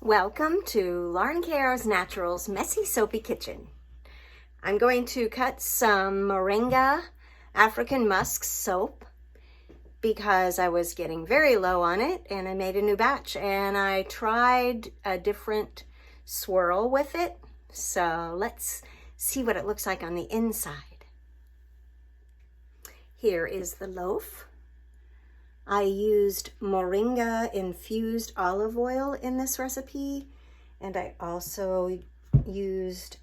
Welcome to Lauren Caro's Naturals Messy Soapy Kitchen. I'm going to cut some Moringa African Musk soap because I was getting very low on it and I made a new batch and I tried a different swirl with it. So let's see what it looks like on the inside. Here is the loaf. I used Moringa infused olive oil in this recipe, and I also used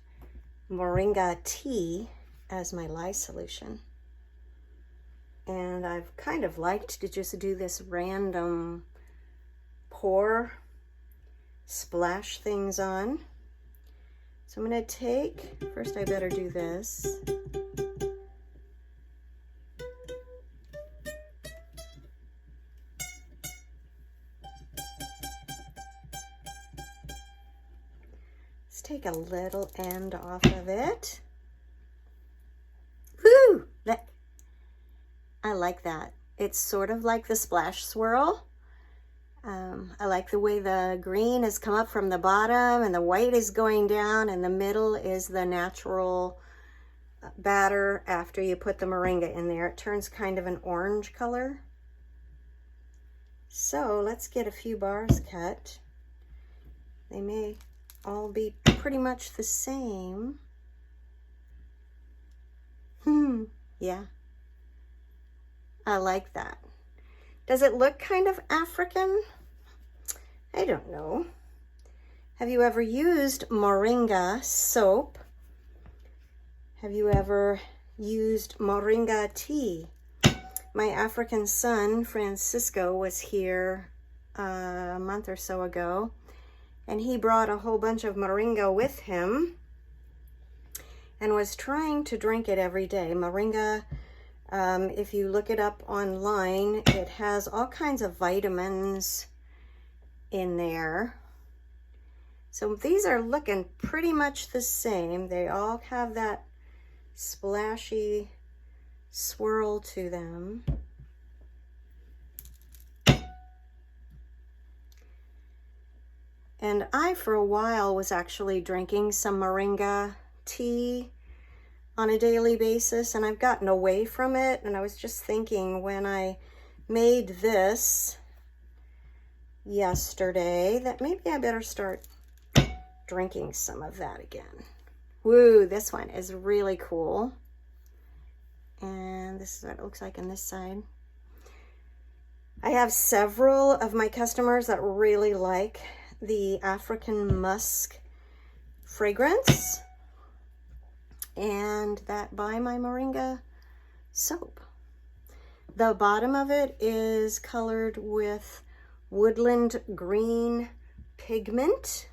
Moringa tea as my lye solution. And I've kind of liked to just do this random pour, splash things on. So I'm going to take, first I better do this. Let's take a little end off of it. Woo! Look. I like that. It's sort of like the splash swirl. I like the way the green has come up from the bottom and the white is going down, and the middle is the natural batter after you put the moringa in there. It turns kind of an orange color. So let's get a few bars cut. They may all be pretty much the same. Yeah. I like that. Does it look kind of African? I don't know. Have you ever used Moringa soap? Have you ever used Moringa tea? My African son, Francisco, was here a month or so ago, and he brought a whole bunch of Moringa with him and was trying to drink it every day. Moringa, if you look it up online, it has all kinds of vitamins in there. So these are looking pretty much the same. They all have that splashy swirl to them. And I, for a while, was actually drinking some Moringa tea on a daily basis, and I've gotten away from it. And I was just thinking, when I made this yesterday, that maybe I better start drinking some of that again. Woo, this one is really cool. And this is what it looks like on this side. I have several of my customers that really like the African musk fragrance, and that buy my Moringa soap. The bottom of it is colored with woodland green pigment.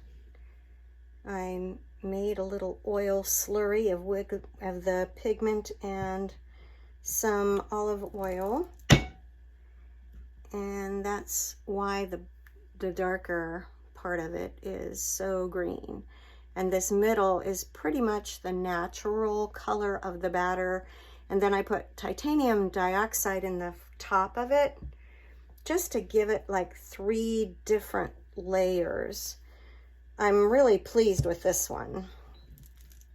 I made a little oil slurry of the pigment and some olive oil, and that's why the darker part of it is so green. And this middle is pretty much the natural color of the batter. And then I put titanium dioxide in the top of it just to give it like 3 different layers. I'm really pleased with this one.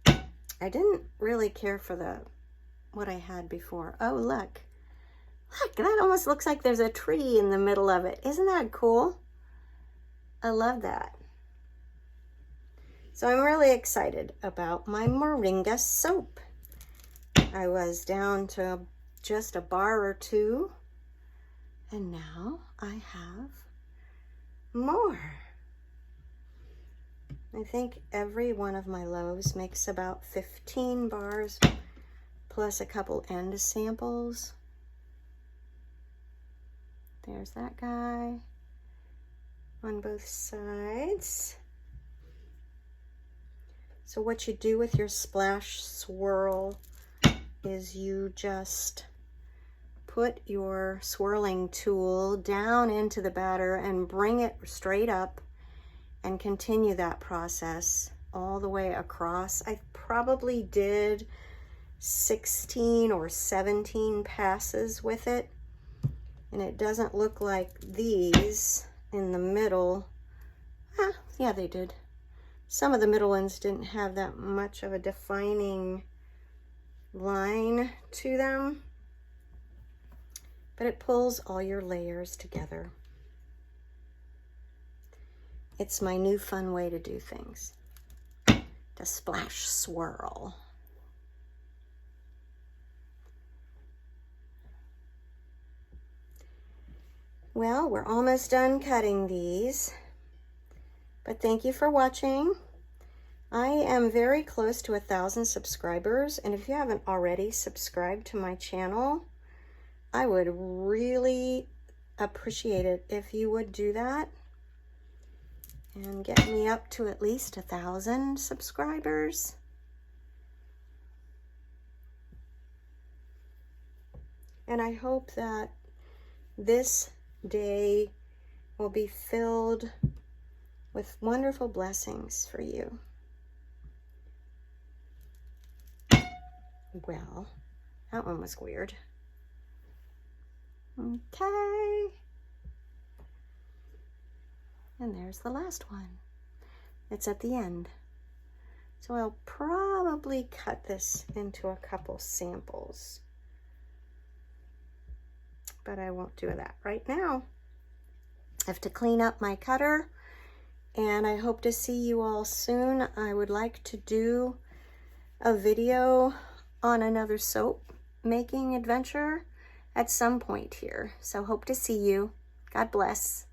I didn't really care for what I had before. Oh, look. Look, that almost looks like there's a tree in the middle of it. Isn't that cool? I love that. So I'm really excited about my Moringa soap. I was down to just a bar or 2, and now I have more. I think every one of my loaves makes about 15 bars, plus a couple end samples. There's that guy on both sides. So what you do with your splash swirl is you just put your swirling tool down into the batter and bring it straight up and continue that process all the way across. I probably did 16 or 17 passes with it, and it doesn't look like these in the middle. Yeah, they did. Some of the middle ones didn't have that much of a defining line to them, but it pulls all your layers together. It's my new fun way to do things. To splash swirl. Well, we're almost done cutting these, but thank you for watching. I am very close to 1,000 subscribers, and if you haven't already subscribed to my channel, I would really appreciate it if you would do that and get me up to at least 1,000 subscribers. And I hope that this day will be filled with wonderful blessings for you. Well, that one was weird. Okay. And there's the last one. It's at the end. So I'll probably cut this into a couple samples, but I won't do that right now. I have to clean up my cutter, and I hope to see you all soon. I would like to do a video on another soap making adventure at some point here. So hope to see you. God bless.